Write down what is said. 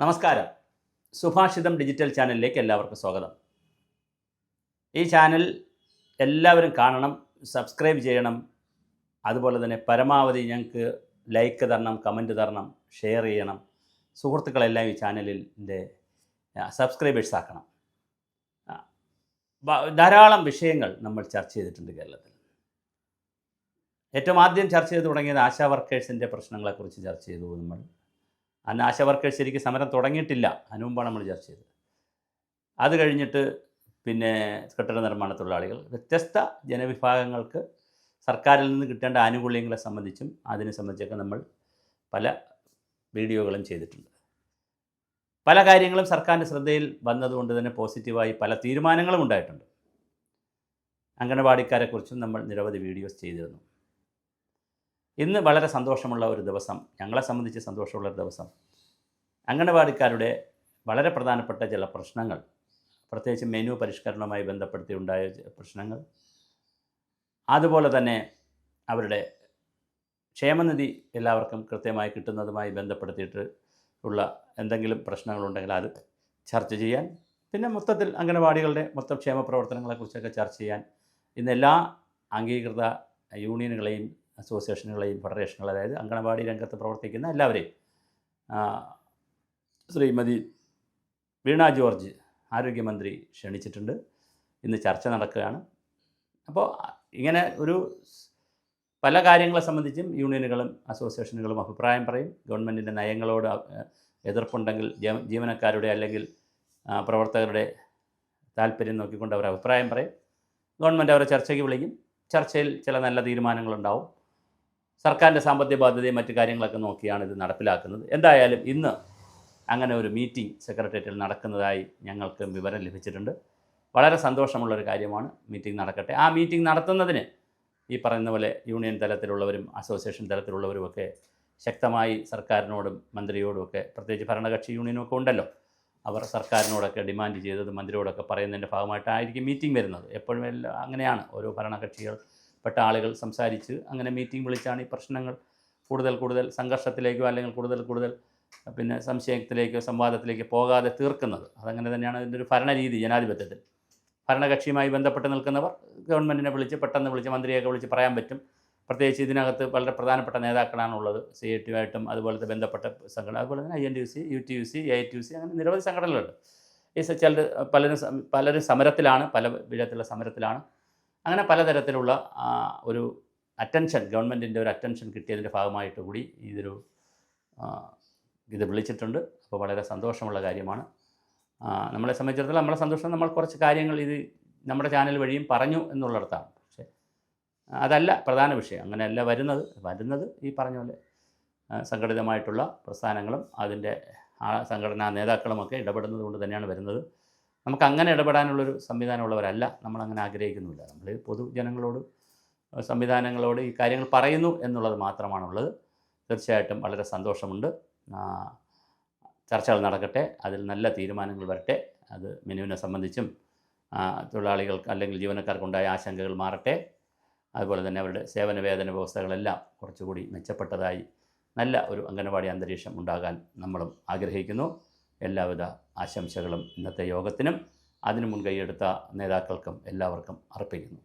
നമസ്കാരം. സുഭാഷിതം ഡിജിറ്റൽ ചാനലിലേക്ക് എല്ലാവർക്കും സ്വാഗതം. ഈ ചാനൽ എല്ലാവരും കാണണം, സബ്സ്ക്രൈബ് ചെയ്യണം. അതുപോലെ തന്നെ പരമാവധി ഞങ്ങൾക്ക് ലൈക്ക് തരണം, കമൻറ്റ് തരണം, ഷെയർ ചെയ്യണം. സുഹൃത്തുക്കളെല്ലാം ഈ ചാനലിൻ്റെ സബ്സ്ക്രൈബേഴ്സ് ആക്കണം. ധാരാളം വിഷയങ്ങൾ നമ്മൾ ചർച്ച ചെയ്തിട്ടുണ്ട് കേരളത്തിൽ. ഏറ്റവും ആദ്യം ചർച്ച ചെയ്ത് തുടങ്ങിയത് ആശാ വർക്കേഴ്സിൻ്റെ പ്രശ്നങ്ങളെക്കുറിച്ച് ചർച്ച ചെയ്തു. നമ്മൾ അന്ന് ആശാ വർക്കേഴ്സ് ശരിക്കും സമരം തുടങ്ങിയിട്ടില്ല, അതിനു മുമ്പാണ് നമ്മൾ ചർച്ച ചെയ്തത്. അത് കഴിഞ്ഞിട്ട് പിന്നെ കെട്ടിട നിർമ്മാണ തൊഴിലാളികൾ, വ്യത്യസ്ത ജനവിഭാഗങ്ങൾക്ക് സർക്കാരിൽ നിന്ന് കിട്ടേണ്ട ആനുകൂല്യങ്ങളെ സംബന്ധിച്ചും അതിനെ സംബന്ധിച്ചൊക്കെ നമ്മൾ പല വീഡിയോകളും ചെയ്തിട്ടുണ്ട്. പല കാര്യങ്ങളും സർക്കാരിൻ്റെ ശ്രദ്ധയിൽ വന്നതുകൊണ്ട് തന്നെ പോസിറ്റീവായി പല തീരുമാനങ്ങളും ഉണ്ടായിട്ടുണ്ട്. അംഗനവാടിക്കാരെക്കുറിച്ചും നമ്മൾ നിരവധി വീഡിയോസ് ചെയ്തിരുന്നു. ഇന്ന് വളരെ സന്തോഷമുള്ള ഒരു ദിവസം, ഞങ്ങളെ സംബന്ധിച്ച് സന്തോഷമുള്ള ഒരു ദിവസം. അംഗനവാടിക്കാരുടെ വളരെ പ്രധാനപ്പെട്ട ചില പ്രശ്നങ്ങൾ, പ്രത്യേകിച്ച് മെനു പരിഷ്കരണവുമായി ബന്ധപ്പെടുത്തി ഉണ്ടായ പ്രശ്നങ്ങൾ, അതുപോലെ തന്നെ അവരുടെ ക്ഷേമനിധി എല്ലാവർക്കും കൃത്യമായി കിട്ടുന്നതുമായി ബന്ധപ്പെടുത്തിയിട്ട് ഉള്ള എന്തെങ്കിലും പ്രശ്നങ്ങളുണ്ടെങ്കിൽ അത് ചർച്ച ചെയ്യാൻ, പിന്നെ മൊത്തത്തിൽ അംഗനവാടികളുടെ മൊത്തം ക്ഷേമ പ്രവർത്തനങ്ങളെക്കുറിച്ചൊക്കെ ചർച്ച ചെയ്യാൻ ഇന്ന് എല്ലാ അംഗീകൃത യൂണിയനുകളെയും അസോസിയേഷനുകളെയും ഫെഡറേഷനുകൾ, അതായത് അംഗനവാടി രംഗത്ത് പ്രവർത്തിക്കുന്ന എല്ലാവരെയും ശ്രീമതി വീണ ജോർജ് ആരോഗ്യമന്ത്രി ക്ഷണിച്ചിട്ടുണ്ട്. ഇന്ന് ചർച്ച നടക്കുകയാണ്. അപ്പോൾ ഇങ്ങനെ ഒരു പല കാര്യങ്ങളെ സംബന്ധിച്ചും യൂണിയനുകളും അസോസിയേഷനുകളും അഭിപ്രായം പറയും. ഗവൺമെൻറ്റിൻ്റെ നയങ്ങളോട് എതിർപ്പുണ്ടെങ്കിൽ ജീവനക്കാരുടെ അല്ലെങ്കിൽ പ്രവർത്തകരുടെ താല്പര്യം നോക്കിക്കൊണ്ട് അവർ അഭിപ്രായം പറയും. ഗവൺമെൻറ് അവരെ ചർച്ചയ്ക്ക് വിളിക്കും. ചർച്ചയിൽ ചില നല്ല തീരുമാനങ്ങളുണ്ടാവും. സർക്കാരിൻ്റെ സാമ്പത്തിക ബാധ്യതയും മറ്റു കാര്യങ്ങളൊക്കെ നോക്കിയാണ് ഇത് നടപ്പിലാക്കുന്നത്. എന്തായാലും ഇന്ന് അങ്ങനെ ഒരു മീറ്റിംഗ് സെക്രട്ടേറിയറ്റിൽ നടക്കുന്നതായി ഞങ്ങൾക്ക് വിവരം ലഭിച്ചിട്ടുണ്ട്. വളരെ സന്തോഷമുള്ളൊരു കാര്യമാണ്. മീറ്റിംഗ് നടക്കട്ടെ. ആ മീറ്റിംഗ് നടത്തുന്നതിന് ഈ പറയുന്ന പോലെ യൂണിയൻ തലത്തിലുള്ളവരും അസോസിയേഷൻ തലത്തിലുള്ളവരുമൊക്കെ ശക്തമായി സർക്കാരിനോടും മന്ത്രിയോടുമൊക്കെ, പ്രത്യേകിച്ച് ഭരണകക്ഷി യൂണിയനൊക്കെ ഉണ്ടല്ലോ, അവർ സർക്കാരിനോടൊക്കെ ഡിമാൻഡ് ചെയ്തത് മന്ത്രിയോടൊക്കെ പറയുന്നതിൻ്റെ ഭാഗമായിട്ടായിരിക്കും മീറ്റിംഗ് വരുന്നത്. എപ്പോഴും എല്ലാം അങ്ങനെയാണ്. ഓരോ ഭരണകക്ഷികൾ പെട്ട ആളുകൾ സംസാരിച്ച് അങ്ങനെ മീറ്റിംഗ് വിളിച്ചാണ് ഈ പ്രശ്നങ്ങൾ കൂടുതൽ സംഘർഷത്തിലേക്കോ അല്ലെങ്കിൽ കൂടുതൽ പിന്നെ സംശയത്തിലേക്കോ സംവാദത്തിലേക്കോ പോകാതെ തീർക്കുന്നത്. അതങ്ങനെ തന്നെയാണ് ഇതിൻ്റെ ഒരു ഭരണരീതി. ജനാധിപത്യത്തിൽ ഭരണകക്ഷിയുമായി ബന്ധപ്പെട്ട് നിൽക്കുന്നവർ ഗവൺമെൻറ്റിനെ പെട്ടെന്ന് വിളിച്ച് മന്ത്രിയൊക്കെ വിളിച്ച് പറയാൻ പറ്റും. പ്രത്യേകിച്ച് ഇതിനകത്ത് വളരെ പ്രധാനപ്പെട്ട നേതാക്കളാണുള്ളത്. CIT ആയിട്ടും അതുപോലത്തെ ബന്ധപ്പെട്ട സംഘടന, അതുപോലെ തന്നെ INTUC, UTUC, AITUC, അങ്ങനെ നിരവധി സംഘടനകളുണ്ട്. ഈ പലരും സമരത്തിലാണ്, പല വിധത്തിലുള്ള സമരത്തിലാണ്. അങ്ങനെ പലതരത്തിലുള്ള ഒരു അറ്റൻഷൻ, ഗവൺമെൻറ്റിൻ്റെ ഒരു അറ്റൻഷൻ കിട്ടിയതിൻ്റെ ഭാഗമായിട്ട് കൂടി ഇത് വിളിച്ചിട്ടുണ്ട്. അപ്പോൾ വളരെ സന്തോഷമുള്ള കാര്യമാണ്. നമ്മളെ സംബന്ധിച്ചിടത്തോളം നമ്മളെ സന്തോഷം, നമ്മൾ കുറച്ച് കാര്യങ്ങൾ ഇത് നമ്മുടെ ചാനൽ വഴിയും പറഞ്ഞു എന്നുള്ളിടത്താണ്. പക്ഷേ അതല്ല പ്രധാന വിഷയം. അങ്ങനെയല്ല വരുന്നത് ഈ പറഞ്ഞ പോലെ സംഘടിതമായിട്ടുള്ള പ്രസ്ഥാനങ്ങളും അതിൻ്റെ സംഘടനാ നേതാക്കളുമൊക്കെ ഇടപെടുന്നത് കൊണ്ട് തന്നെയാണ് വരുന്നത്. നമുക്ക് അങ്ങനെ ഇടപെടാനുള്ളൊരു സംവിധാനമുള്ളവരല്ല, നമ്മളങ്ങനെ ആഗ്രഹിക്കുന്നില്ല. നമ്മൾ പൊതുജനങ്ങളോട്, സംവിധാനങ്ങളോട് ഈ കാര്യങ്ങൾ പറയുന്നു എന്നുള്ളത് മാത്രമാണുള്ളത്. തീർച്ചയായിട്ടും വളരെ സന്തോഷമുണ്ട്. ചർച്ചകൾ നടക്കട്ടെ, അതിൽ നല്ല തീരുമാനങ്ങൾ വരട്ടെ. അത് മെനുവിനെ സംബന്ധിച്ചും തൊഴിലാളികൾക്ക് അല്ലെങ്കിൽ ജീവനക്കാർക്കുണ്ടായ ആശങ്കകൾ മാറട്ടെ. അതുപോലെ തന്നെ അവരുടെ സേവന വേതന വ്യവസ്ഥകളെല്ലാം കുറച്ചുകൂടി മെച്ചപ്പെട്ടതായി നല്ല ഒരു അംഗനവാടി അന്തരീക്ഷം ഉണ്ടാകാൻ നമ്മളും ആഗ്രഹിക്കുന്നു. എല്ലാവിധ ആശംസകളും ഇന്നത്തെ യോഗത്തിനും അതിനു മുൻകൈയെടുത്ത നേതാക്കൾക്കും എല്ലാവർക്കും അർപ്പിക്കുന്നു.